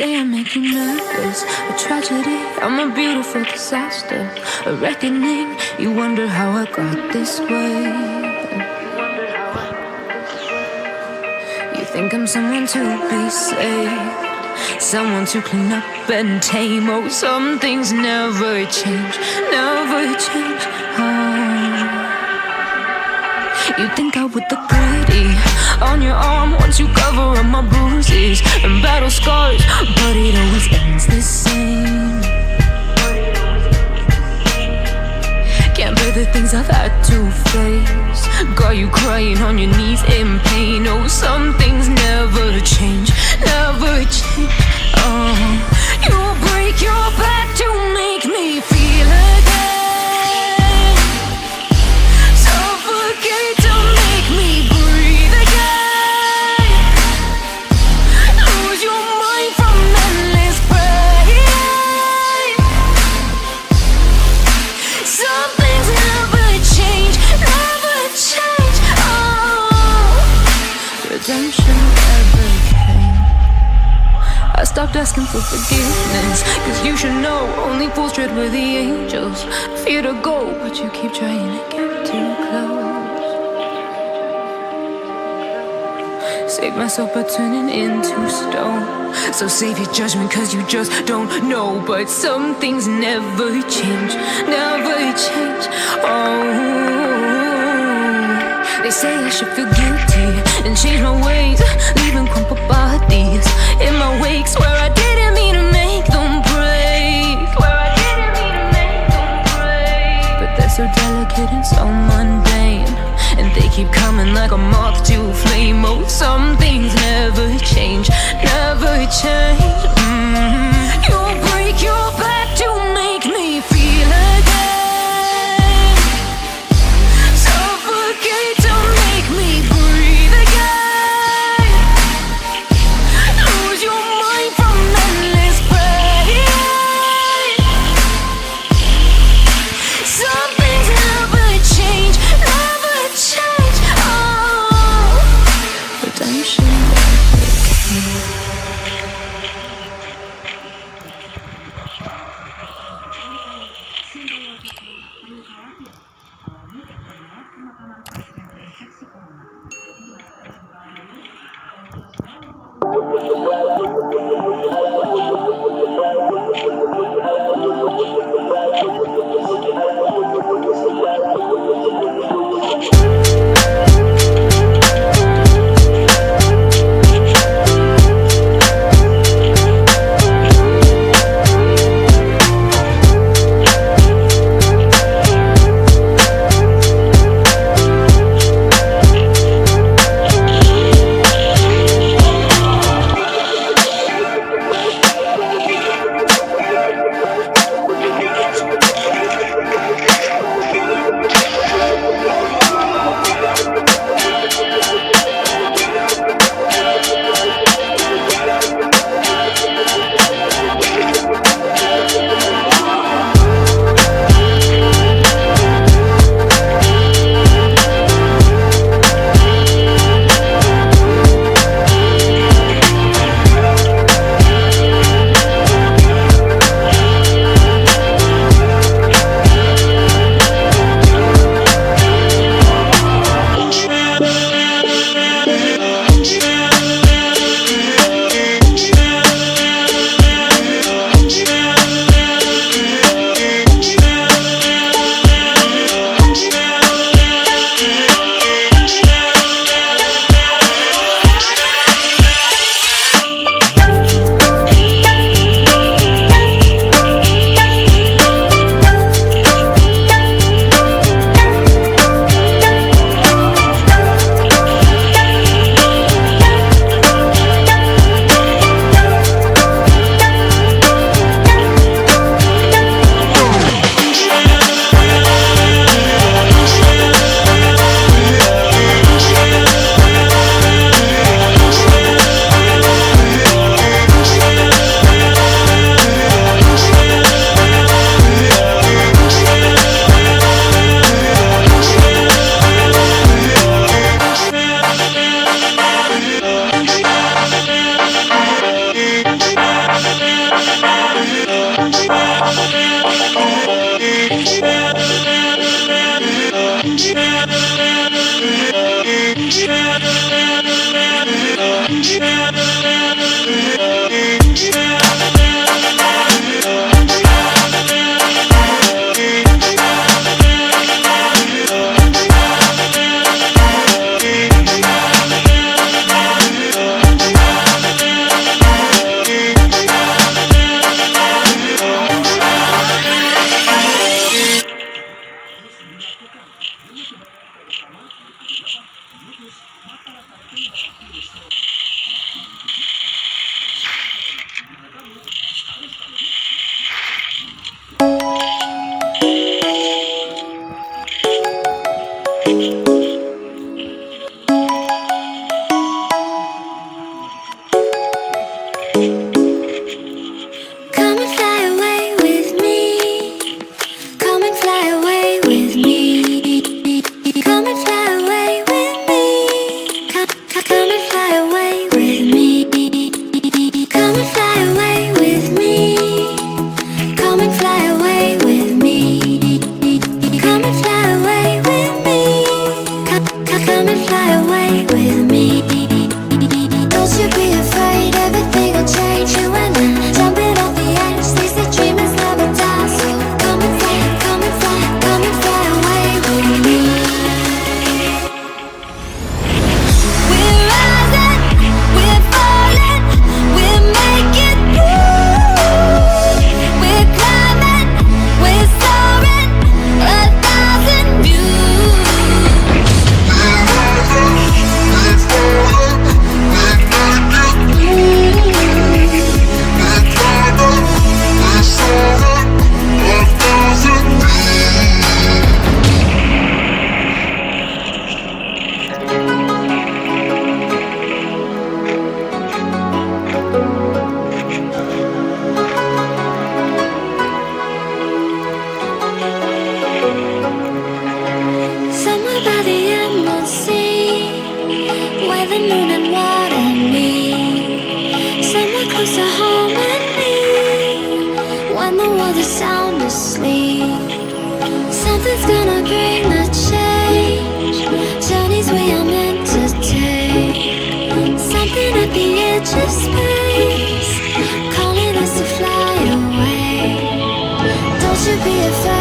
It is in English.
say I make you nervous, a tragedy, I'm a beautiful disaster, a reckoning, you wonder how I got this way. You think I'm someone to be saved, someone to clean up and tame. Oh, some things never change, never change. You think I would look pretty on your arm once you cover up my bruises and battle scars, but it always ends the same. Can't bear the things I've had to face, got you crying on your knees in pain. Oh, some things never change, never change. You break your back to make me feel again, suffocate to make me breathe again, lose your mind from endless pain. Some things never change, never change. Redemption never came. I stopped asking for forgiveness, cause you should know only fools tread with the angels. Fear to go, but you keep trying to get too close. Save myself by turning into stone, so save your judgment cause you just don't know. But some things never change, never change. They say I should feel guilty and change my ways, leaving crumpled bodies in my wake. Swear I didn't mean to make them break, swear I didn't mean to make them break. But they're so delicate and so mundane, and they keep coming like a moth to a flame. Oh, some things never change, never change. You break your back to make me feel again, suffocate to make me breathe again, lose your mind from endless pain. Some things never change, never change. Redemption never came. Something's gonna bring the change. Journeys we are meant to take. Something at the edge of space, calling us to fly away. Don't you be afraid.